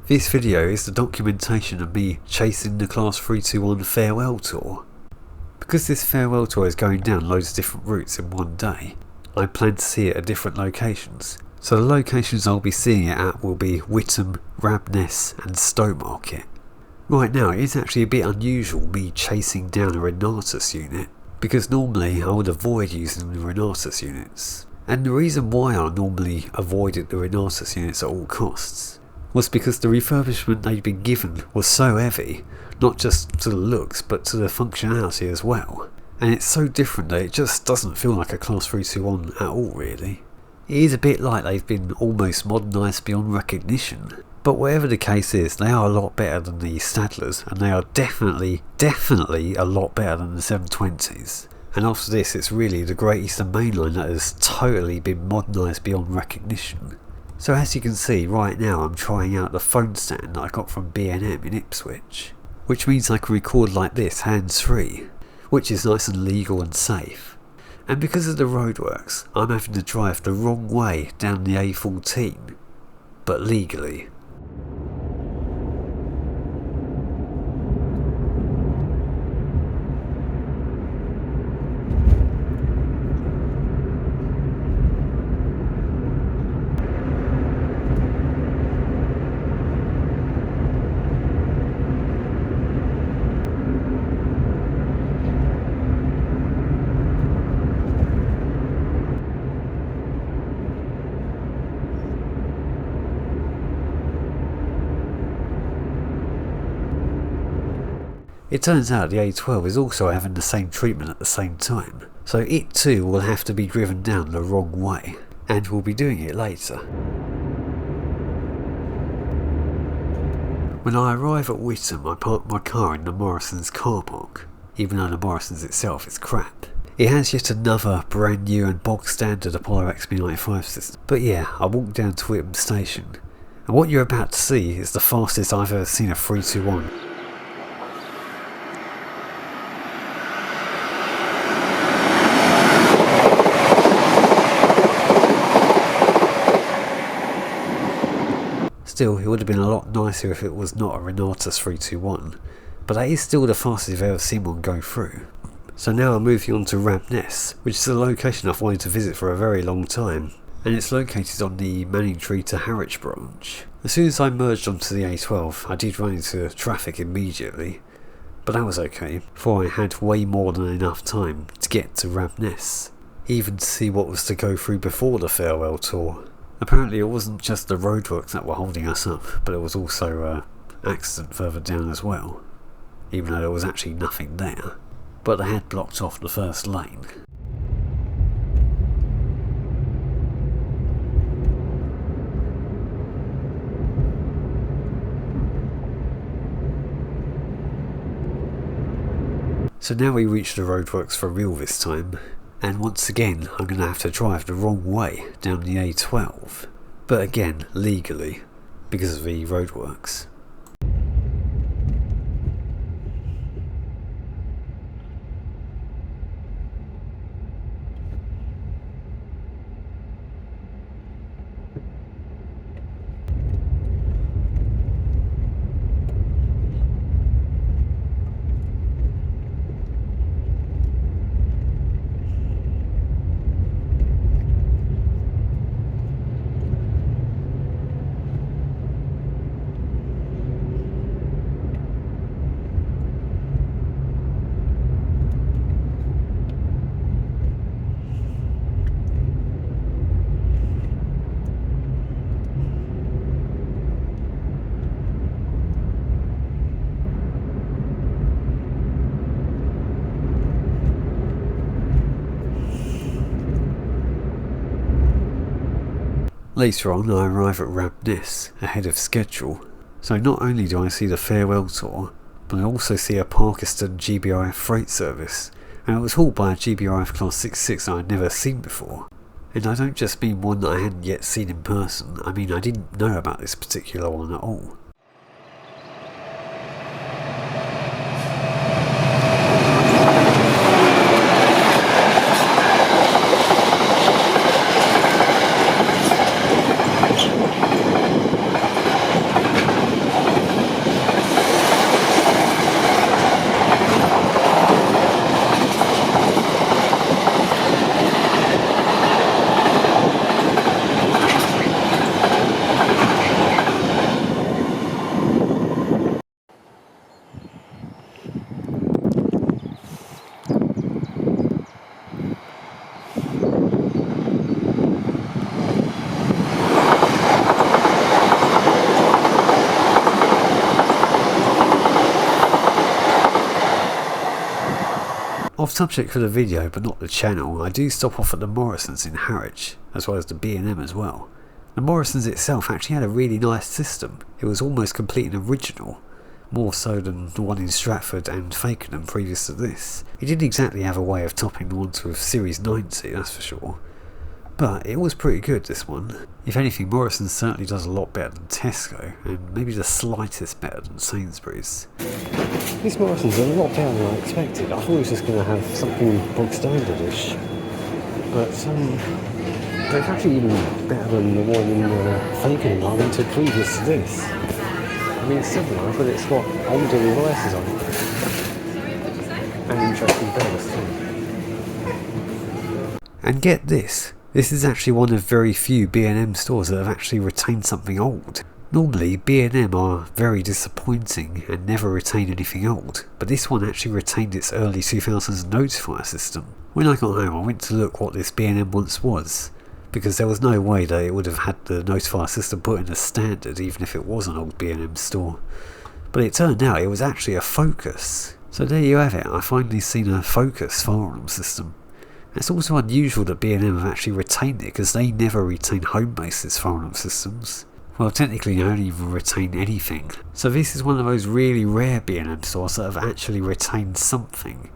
This video is the documentation of me chasing the Class 321 farewell tour. Because this farewell tour is going down loads of different routes in one day, I plan to see it at different locations. So the locations I'll be seeing it at will be Witham, Rabness and Stowmarket. Right now it is actually a bit unusual me chasing down a Renatus unit, because normally I would avoid using the Renatus units. And the reason why I normally avoided the Renatus units at all costs was because the refurbishment they'd been given was so heavy, not just to the looks but to the functionality as well. And it's so different that it just doesn't feel like a Class 321 at all really. It is a bit like they've been almost modernised beyond recognition. But whatever the case is, they are a lot better than the Stadlers, and they are definitely a lot better than the 720s. And after this, it's really the Great Eastern Main Line that has totally been modernised beyond recognition. So as you can see, right now I'm trying out the phone stand that I got from B&M in Ipswich, which means I can record like this hands-free, which is nice and legal and safe. And because of the roadworks, I'm having to drive the wrong way down the A14, but legally. It turns out the A12 is also having the same treatment at the same time, so it too will have to be driven down the wrong way, and we'll be doing it later. When I arrive at Witham, I park my car in the Morrison's car park, even though the Morrison's itself is crap. It has yet another brand new and bog standard Apollo XB95 system, but yeah, I walked down to Witham station, and what you're about to see is the fastest I've ever seen a 321. Still, it would have been a lot nicer if it was not a Renatus 321, but that is still the fastest I've ever seen one go through. So now I'm moving on to Rabness, which is a location I've wanted to visit for a very long time, and it's located on the Manningtree to Harwich branch. As soon as I merged onto the A12, I did run into traffic immediately, but that was okay, for I had way more than enough time to get to Rabness, even to see what was to go through before the farewell tour. Apparently it wasn't just the roadworks that were holding us up, but it was also an accident further down as well, even though there was actually nothing there, but they had blocked off the first lane. So now we reach the roadworks for real this time. And once again, I'm going to have to drive the wrong way down the A12, but again, legally, because of the roadworks. Later on I arrive at Rabness ahead of schedule, so not only do I see the farewell tour, but I also see a Parkiston GBRF freight service, and it was hauled by a GBRF Class 66 that I'd never seen before. And I don't just mean one that I hadn't yet seen in person, I mean I didn't know about this particular one at all. Off subject for the video but not the channel, I do stop off at the Morrisons in Harwich, as well as the B&M as well. The Morrisons itself actually had a really nice system. It was almost complete and original, more so than the one in Stratford and Fakenham previous to this. It didn't exactly have a way of topping the ones with Series 90, that's for sure. But it was pretty good, this one. If anything, Morrisons certainly does a lot better than Tesco, and maybe the slightest better than Sainsbury's. This Morrisons is a lot better than I expected. I thought it was just going to have something bog standard-ish. But it's actually even better than the one in Fakenham I went to previous to this. I mean, it's similar, but it's got older devices on it. And interesting bells too. And get this. This is actually one of very few B&M stores that have actually retained something old. Normally, B&M are very disappointing and never retain anything old, but this one actually retained its early 2000s notifier system. When I got home, I went to look what this B&M once was, because there was no way that it would have had the notifier system put in as standard even if it was an old B&M store. But it turned out it was actually a Focus. So there you have it, I finally seen a Focus fire alarm system. It's also unusual that B&M have actually retained it, because they never retain home-based fire alarm systems. Well, technically they don't even retain anything. So this is one of those really rare B&M stores that have actually retained something.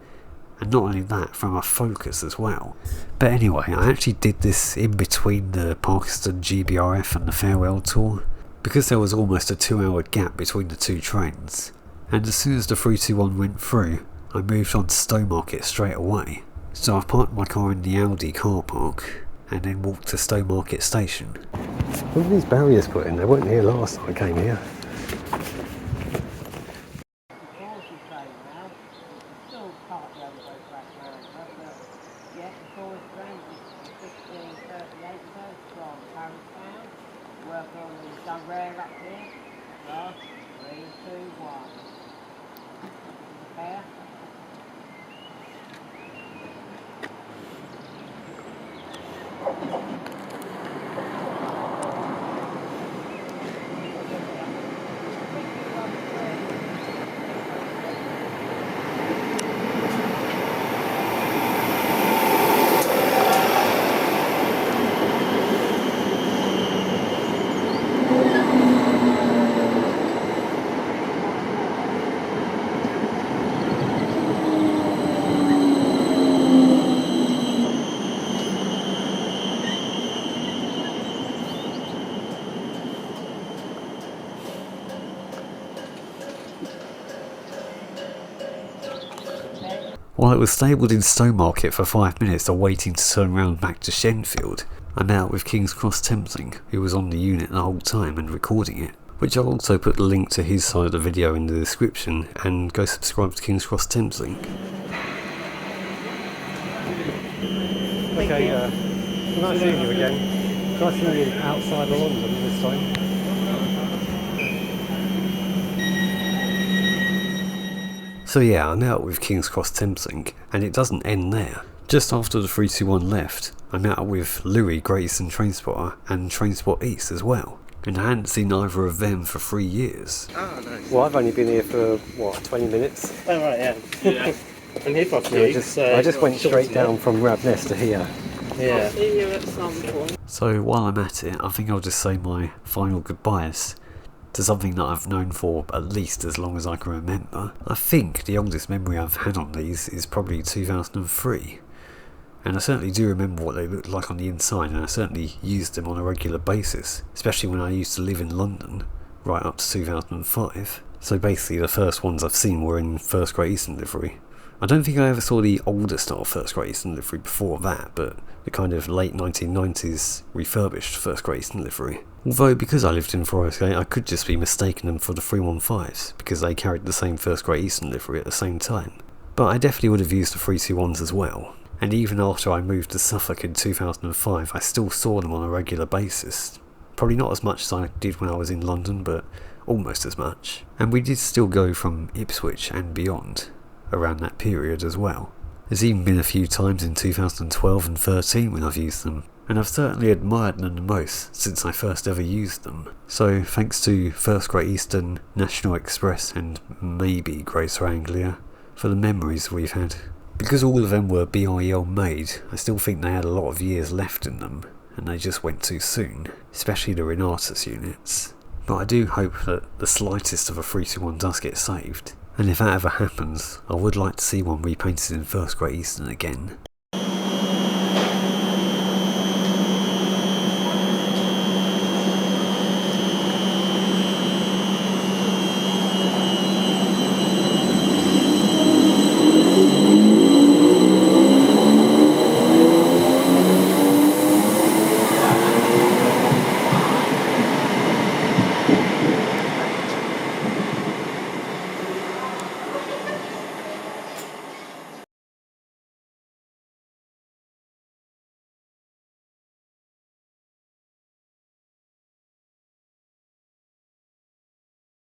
And not only that, from a Focus as well. But anyway, I actually did this in between the Parkeston GBRF and the farewell tour, because there was almost a 2-hour gap between the two trains. And as soon as the 321 went through, I moved on to Stowmarket straight away. So I've parked my car in the Aldi car park and then walked to Stowmarket station. Look at these barriers put in, they weren't here last time I came here. While it was stabled in Stowmarket for 5 minutes awaiting to turn round back to Shenfield, I met up with King's Cross Thameslink, who was on the unit the whole time and recording it, which I'll also put the link to his side of the video in the description, and go subscribe to King's Cross Thameslink. Okay, nice seeing you again. Nice seeing you outside of London this time. So yeah, I met up with King's Cross Thameslink, and it doesn't end there. Just after the 321 left, I met up with Louis, Great Eastern Trainspotter, and Trainspot East as well. And I hadn't seen either of them for 3 years. Oh, nice. Well, I've only been here for, 20 minutes? Oh, right, yeah. Yeah. I've been here for a few weeks. I just went straight down from Rabness to here. Yeah. I'll see you at some point. So while I'm at it, I think I'll just say my final goodbyes to something that I've known for at least as long as I can remember. I think the oldest memory I've had on these is probably 2003. And I certainly do remember what they looked like on the inside, and I certainly used them on a regular basis, especially when I used to live in London, right up to 2005. So basically the first ones I've seen were in First Great Eastern livery. I don't think I ever saw the older style First Great Eastern livery before that, but the kind of late 1990s refurbished First Great Eastern livery. Although because I lived in Forest Gate, I could just be mistaking them for the 315s, because they carried the same First Great Eastern livery at the same time. But I definitely would have used the 321s as well. And even after I moved to Suffolk in 2005, I still saw them on a regular basis. Probably not as much as I did when I was in London, but almost as much. And we did still go from Ipswich and beyond around that period as well. There's even been a few times in 2012 and 13 when I've used them, and I've certainly admired them the most since I first ever used them. So thanks to First Great Eastern, National Express and maybe Greater Anglia for the memories we've had. Because all of them were BIL made, I still think they had a lot of years left in them, and they just went too soon, especially the Renatus units. But I do hope that the slightest of a 321 does get saved, and if that ever happens, I would like to see one repainted in First Great Eastern again.